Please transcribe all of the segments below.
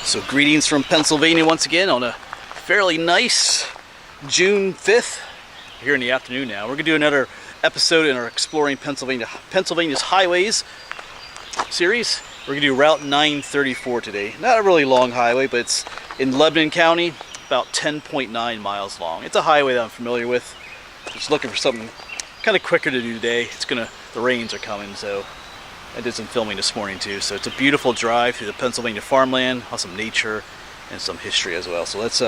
So greetings from Pennsylvania once again on a fairly nice June 5th. Here in the afternoon now. We're going to do another episode in our Exploring Pennsylvania's Highways series. We're going to do Route 934 today. Not a really long highway, but it's in Lebanon County, about 10.9 miles long. It's a highway that I'm familiar with. Just looking for something kind of quicker to do today. The rains are coming, so I did some filming this morning too. So it's a beautiful drive through the Pennsylvania farmland, some nature and some history as well. So let's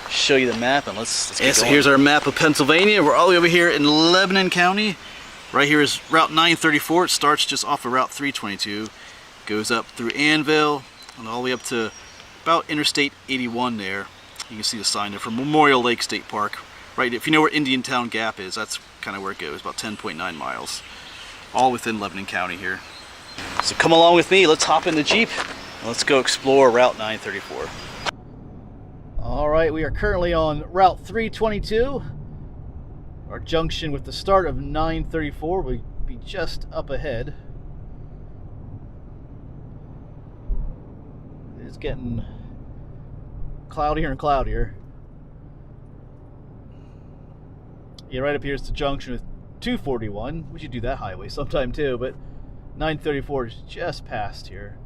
show you the map and let's get going. Here's our map of Pennsylvania. We're all the way over here in Lebanon County. Right here is Route 934. It starts just off of Route 322, goes up through Annville and all the way up to about Interstate 81 there. You can see the sign there for Memorial Lake State Park. Right, if you know where Indiantown Gap is, that's kind of where it goes, about 10.9 miles. All within Lebanon County here. So come along with me, let's hop in the Jeep and let's go explore Route 934. Alright, we are currently on Route 322. Our junction with the start of 934 will be just up ahead. It's getting cloudier and cloudier. Yeah, right up here is the junction with 241. We should do that highway sometime too, but 934 is just past here.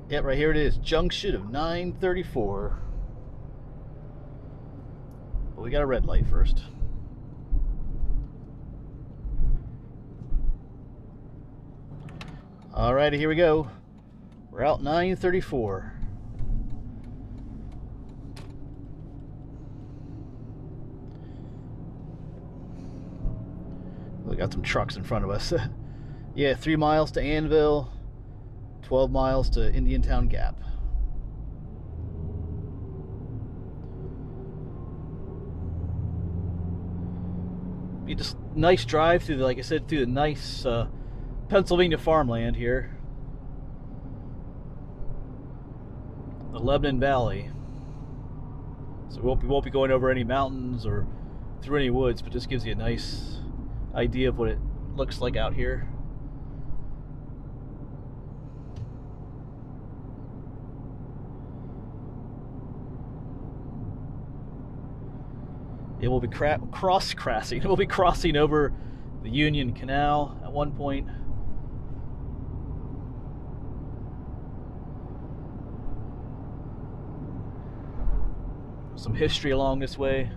Yep, right here it is, junction of 934. But we got a red light first. Alrighty, here we go. Route 934. We got some trucks in front of us. Yeah, 3 miles to Annville, 12 miles to Indiantown Gap. Be just nice drive through the, like I said, through the nice Pennsylvania farmland here. The Lebanon Valley. So we won't be going over any mountains or through any woods, but this gives you a nice idea of what it looks like out here. It will be crossing. It will be crossing over the Union Canal at one point. Some history along this way.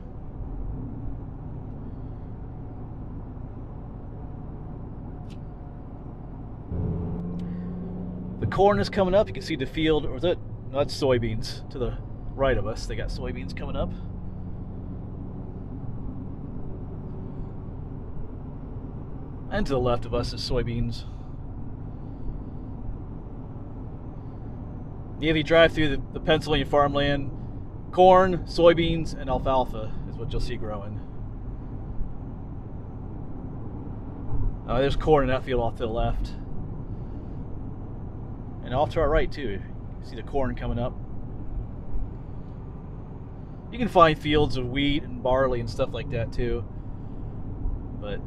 The corn is coming up. You can see the field, or that's soybeans to the right of us. They got soybeans coming up. And to the left of us is soybeans. Yeah, if you drive through the Pennsylvania farmland, corn, soybeans, and alfalfa is what you'll see growing. There's corn in that field off to the left. And off to our right too. You see the corn coming up. You can find fields of wheat and barley and stuff like that too. But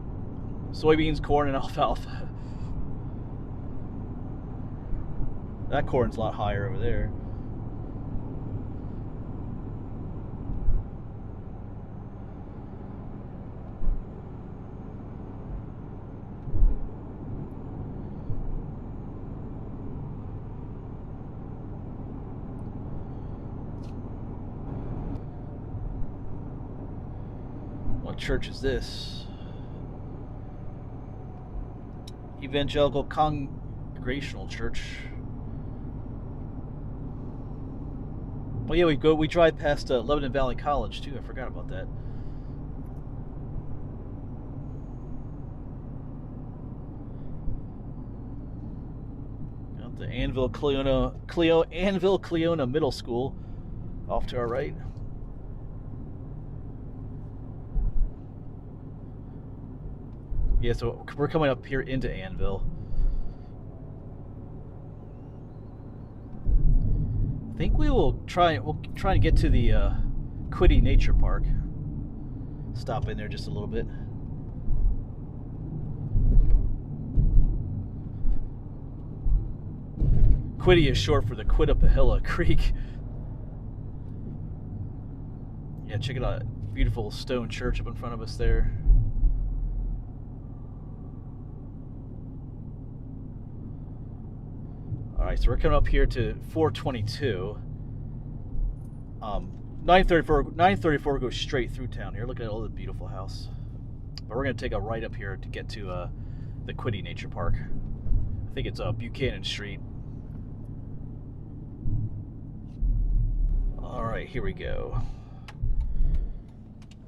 soybeans, corn, and alfalfa. That corn's a lot higher over there. What church is this? Evangelical Congregational Church. Oh yeah, we drive past Lebanon Valley College too. I forgot about that. Got the Annville Cleona Middle School off to our right. Yeah, so we're coming up here into Annville. I think we'll try to get to the Quittie Nature Park. Stop in there just a little bit. Quittie is short for the Quittapahilla Creek. Yeah, check it out. Beautiful stone church up in front of us there. Alright, so we're coming up here to 422. 934 goes straight through town here. Look at all the beautiful house. But we're going to take a right up here to get to the Quittie Nature Park. I think it's Buchanan Street. Alright, here we go.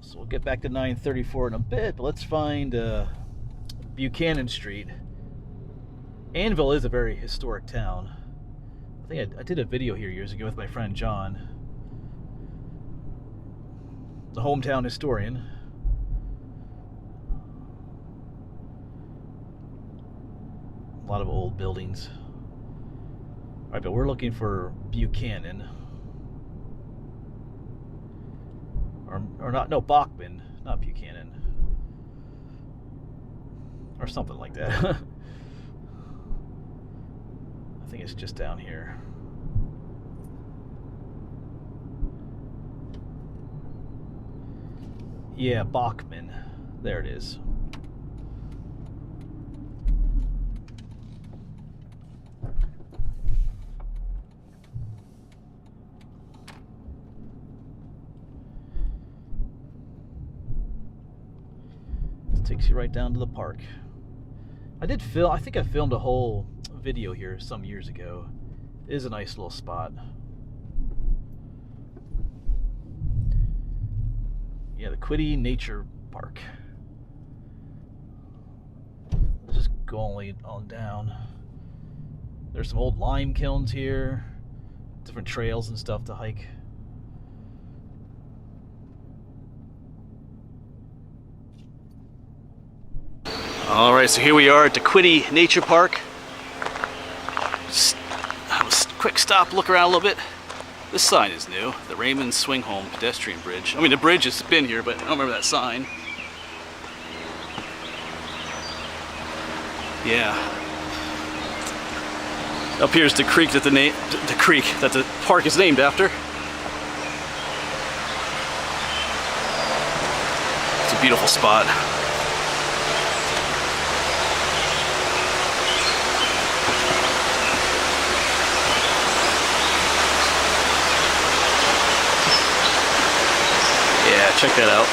So we'll get back to 934 in a bit, but let's find Buchanan Street. Annville is a very historic town. I think I did a video here years ago with my friend John, the hometown historian. A lot of old buildings. Alright, but we're looking for Buchanan. Or not, no, Bachman, not Buchanan. Or something like that. I think it's just down here. Yeah, Bachman. There it is. Takes you right down to the park. I think I filmed a whole video here some years ago. It is a nice little spot. Yeah, the Quittie Nature Park. Let's just go on down. There's some old lime kilns here, different trails and stuff to hike. Alright, so here we are at the Quittie Nature Park. Just have a quick stop, look around a little bit. This sign is new, the Raymond Swing Home pedestrian bridge. I mean, the bridge has been here, but I don't remember that sign. Yeah. Up here is the creek that the park is named after. It's a beautiful spot. Check that out.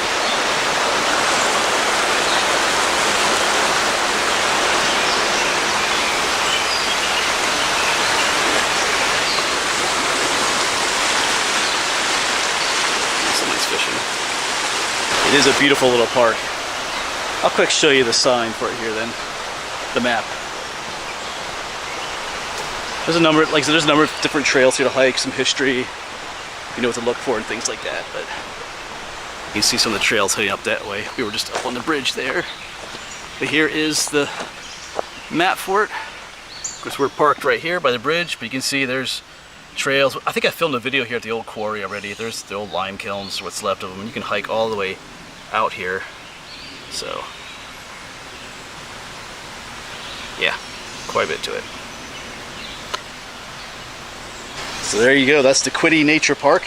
Somebody's fishing. It is a beautiful little park. I'll quick show you the sign for it here then. The map. There's a number, like I said, there's a number of different trails here to hike, some history. You know what to look for and things like that, but you can see some of the trails heading up that way. We were just up on the bridge there. But here is the map for it. Of course, we're parked right here by the bridge, but you can see there's trails. I think I filmed a video here at the old quarry already. There's the old lime kilns, what's left of them. You can hike all the way out here. So, yeah, quite a bit to it. So there you go. That's the Quittie Nature Park.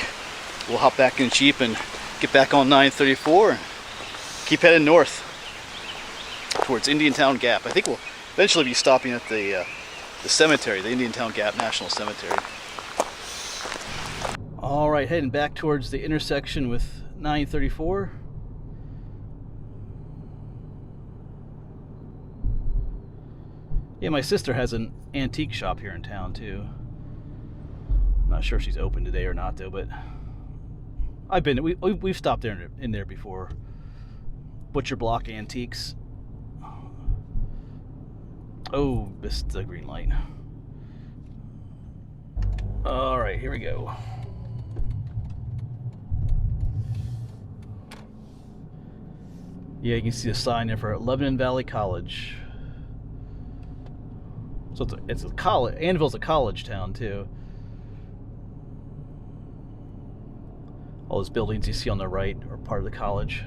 We'll hop back in Jeep and get back on 934 and keep heading north towards Indiantown Gap. I think we'll eventually be stopping at the cemetery, the Indiantown Gap National Cemetery. All right, heading back towards the intersection with 934. Yeah, my sister has an antique shop here in town too. Not sure if she's open today or not though, but we've stopped there in there before. Butcher Block Antiques. Oh, missed the green light. All right, here we go. Yeah, you can see the sign there for Lebanon Valley College. So it's a college. Annville's a college town too. All those buildings you see on the right are part of the college.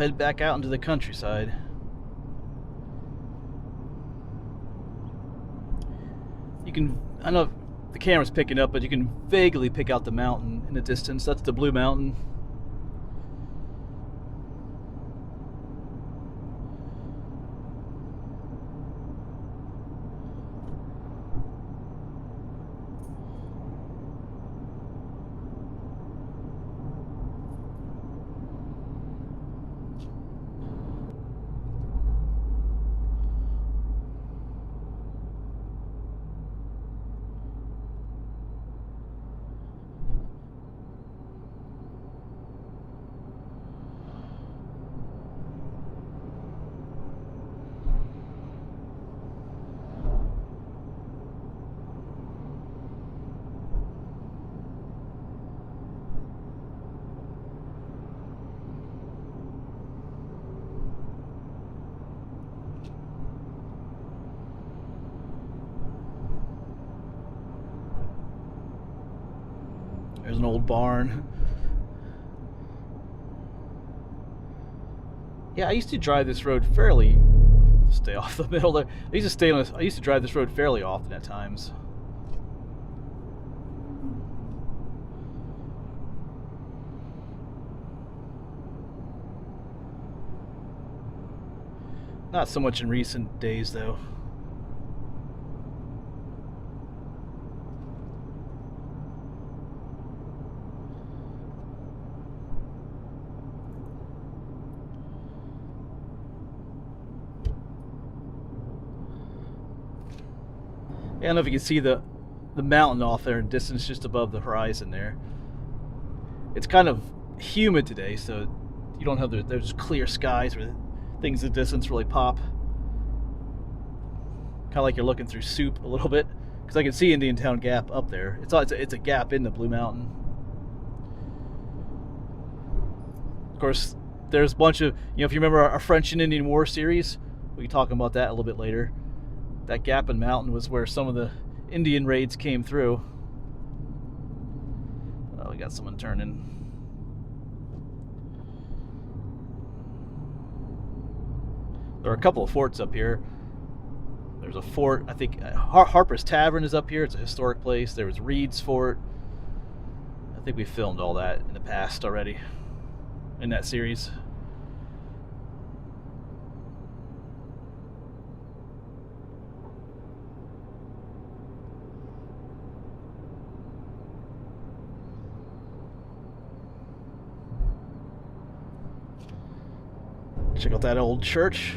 head back out into the countryside. You can, I don't know if the camera's picking up, but you can vaguely pick out the mountain in the distance. That's the Blue Mountain. There's an old barn. Yeah, I used to drive this road fairly. Stay off the middle there. I used to drive this road fairly often at times. Not so much in recent days, though. I don't know if you can see the mountain off there in distance just above the horizon there. It's kind of humid today, so you don't have those clear skies where things in the distance really pop. Kind of like you're looking through soup a little bit, because I can see Indiantown Gap up there. It's a gap in the Blue Mountain. Of course, there's a bunch of, if you remember our French and Indian War series, we can talk about that a little bit later. That gap in mountain was where some of the Indian raids came through. Oh, we got someone turning. There are a couple of forts up here. There's a fort, I think Harper's Tavern is up here. It's a historic place. There was Reed's Fort. I think we filmed all that in the past already in that series. Check out that old church.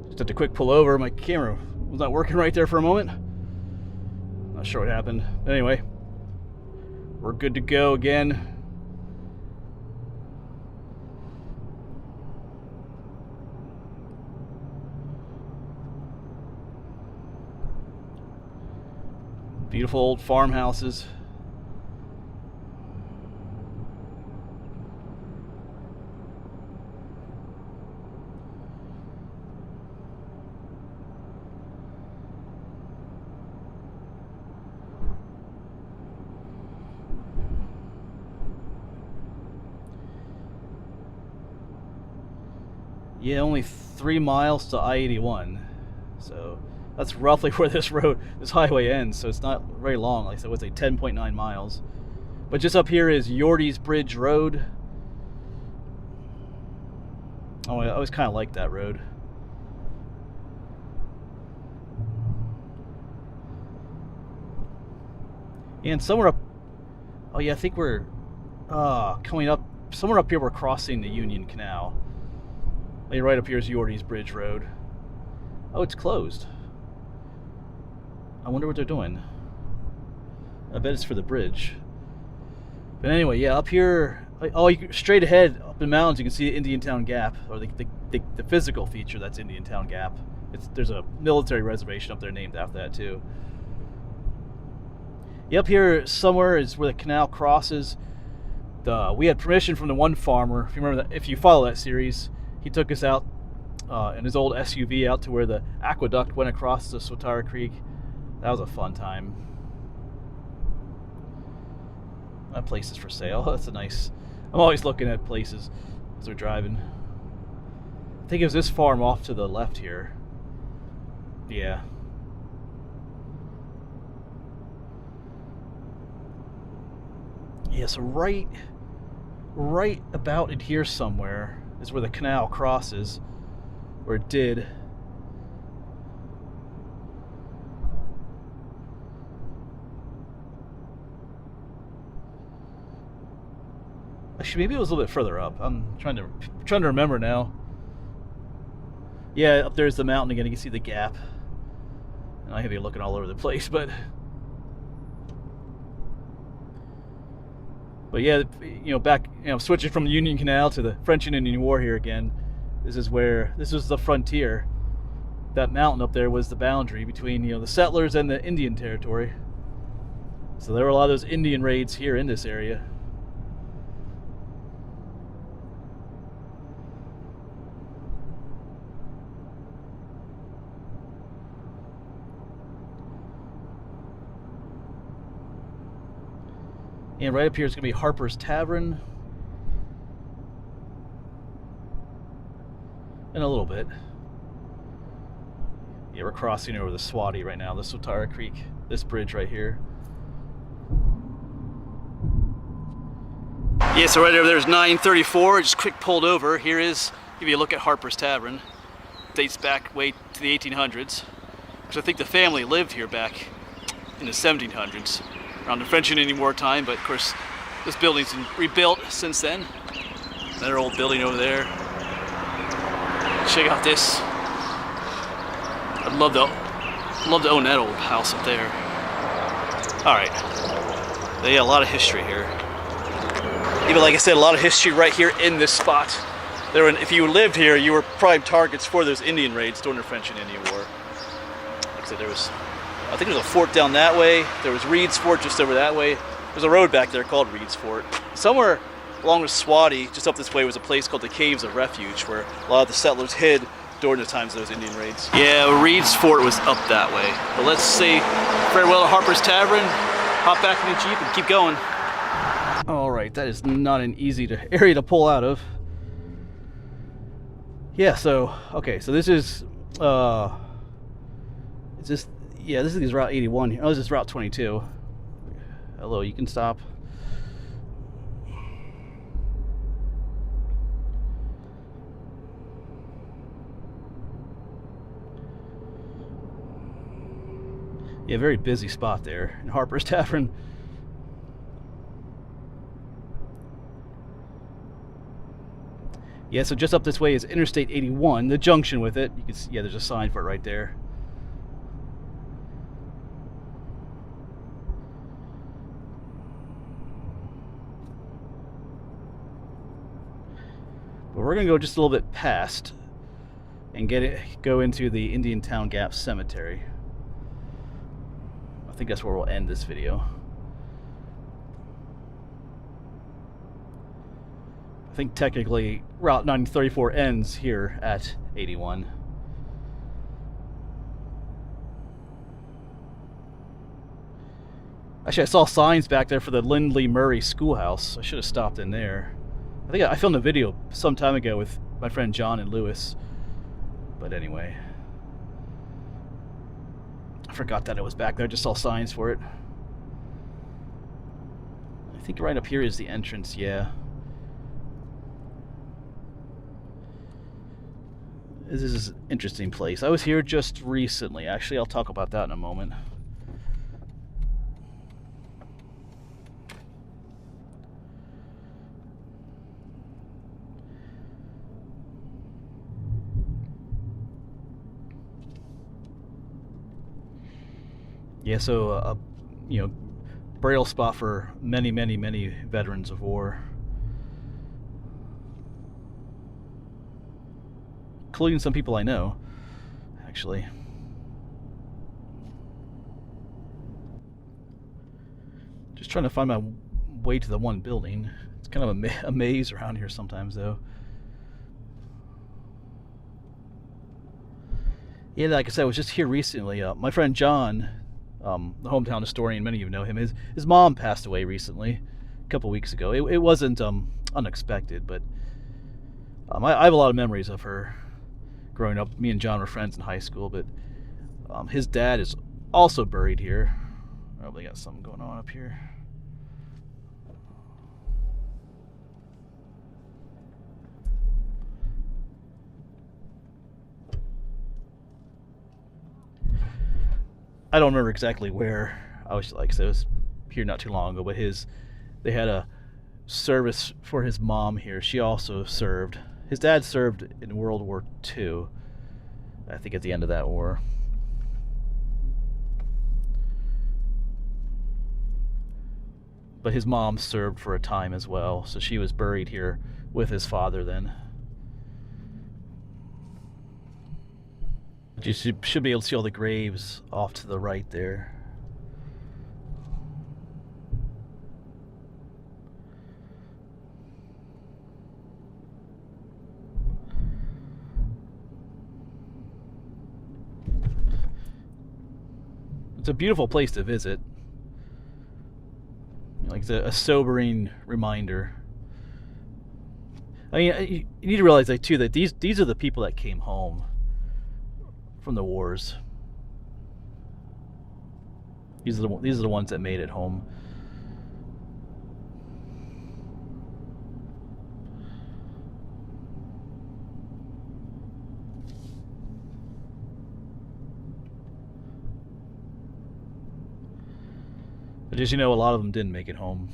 Just had to quick pull over. My camera was not working right there for a moment. Not sure what happened. But anyway, we're good to go again. Beautiful old farmhouses. Yeah, only 3 miles to I-81, so that's roughly where this highway ends. So it's not very long. Like I said, it was 10.9 miles. But just up here is Yorty's Bridge Road. Oh, I always kind of liked that road. And somewhere up, oh yeah, I think we're coming up somewhere up here. We're crossing the Union Canal. Right up here is Yorty's Bridge Road. Oh, it's closed. I wonder what they're doing. I bet it's for the bridge. But anyway, yeah, up here, straight ahead up in the mountains, you can see Indiantown Gap, or the physical feature that's Indiantown Gap. There's a military reservation up there named after that too. Yeah, up here somewhere is where the canal crosses. We had permission from the one farmer. If you remember that, if you follow that series. He took us out in his old SUV out to where the aqueduct went across the Swatara Creek. That was a fun time. That place is for sale. That's a nice... I'm always looking at places as we're driving. think it was this farm off to the left here. Yeah. Yeah, so right about in here somewhere is where the canal crosses, or it did. Actually, maybe it was a little bit further up. I'm trying to remember now. Yeah, up there's the mountain again. You can see the gap. And I have you looking all over the place, but yeah, you know, back, you know, switching from the Union Canal to the French and Indian War here again. This was the frontier. That mountain up there was the boundary between, you know, the settlers and the Indian territory. So there were a lot of those Indian raids here in this area. And right up here is going to be Harper's Tavern. In a little bit. Yeah, we're crossing over the Swati right now, the Sotara Creek, this bridge right here. Yeah, so right over there is 934, just quick pulled over. Here is, give you a look at Harper's Tavern. Dates back way to the 1800s. Because I think the family lived here back in the 1700s. Around the French and Indian War time, but of course this building's been rebuilt since then. Another old building over there. Check out this. I'd love to own that old house up there. All right, they got a lot of history here. Even like I said, a lot of history right here in this spot. If you lived here, you were prime targets for those Indian raids during the French and Indian War. Like I said, I think there's a fort down that way. There was Reed's Fort just over that way. There's a road back there called Reed's Fort. Somewhere along with Swati, just up this way, was a place called the Caves of Refuge, where a lot of the settlers hid during the times of those Indian raids. Yeah, Reed's Fort was up that way. But let's say farewell to Harper's Tavern, hop back in the Jeep and keep going. All right, that is not an easy area to pull out of. Yeah, so, okay, so this is, yeah, this is Route 81 here. Oh, this is Route 22. Hello, you can stop. Yeah, very busy spot there in Harper's Tavern. Yeah, so just up this way is Interstate 81, the junction with it. You can see, yeah, there's a sign for it right there. But we're gonna go just a little bit past and go into the Indiantown Gap Cemetery. I think that's where we'll end this video. I think technically Route 934 ends here at 81. Actually, I saw signs back there for the Lindley Murray Schoolhouse. I should have stopped in there. I think I filmed a video some time ago with my friend John and Lewis. But anyway, I forgot that it was back there. I just saw signs for it. I think right up here is the entrance, yeah. This is an interesting place. I was here just recently. Actually, I'll talk about that in a moment. Yeah, so you know, burial spot for many veterans of war, including some people I know, actually. Just trying to find my way to the one building. It's kind of a maze around here sometimes, though. Yeah, like I said, I was just here recently. My friend John, the hometown historian, many of you know him. His mom passed away recently, a couple weeks ago. It wasn't unexpected, but I have a lot of memories of her. growing up. Me and John were friends in high school, but his dad is also buried here. Probably got something going on up here. I don't remember exactly where. I was like, so I was here not too long ago, but they had a service for his mom here. She also served. His dad served in World War II, I think at the end of that war. But his mom served for a time as well, so she was buried here with his father then. You should be able to see all the graves off to the right there. It's a beautiful place to visit. Like, it's a sobering reminder. I mean, you need to realize, like, too, that these are the people that came home from the wars. These are the ones that made it home. But as you know, a lot of them didn't make it home.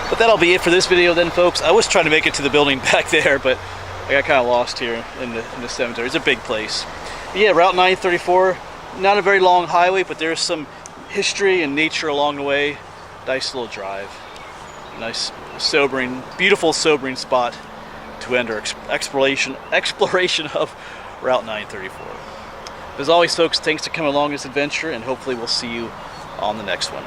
But that'll be it for this video then, folks. I was trying to make it to the building back there, but I got kind of lost here in the cemetery. It's a big place. But yeah, Route 934, not a very long highway, but there's some history and nature along the way. Nice little drive. Nice, sobering, beautiful sobering spot to end our exploration of Route 934. As always, folks, thanks for coming along this adventure, and hopefully we'll see you on the next one.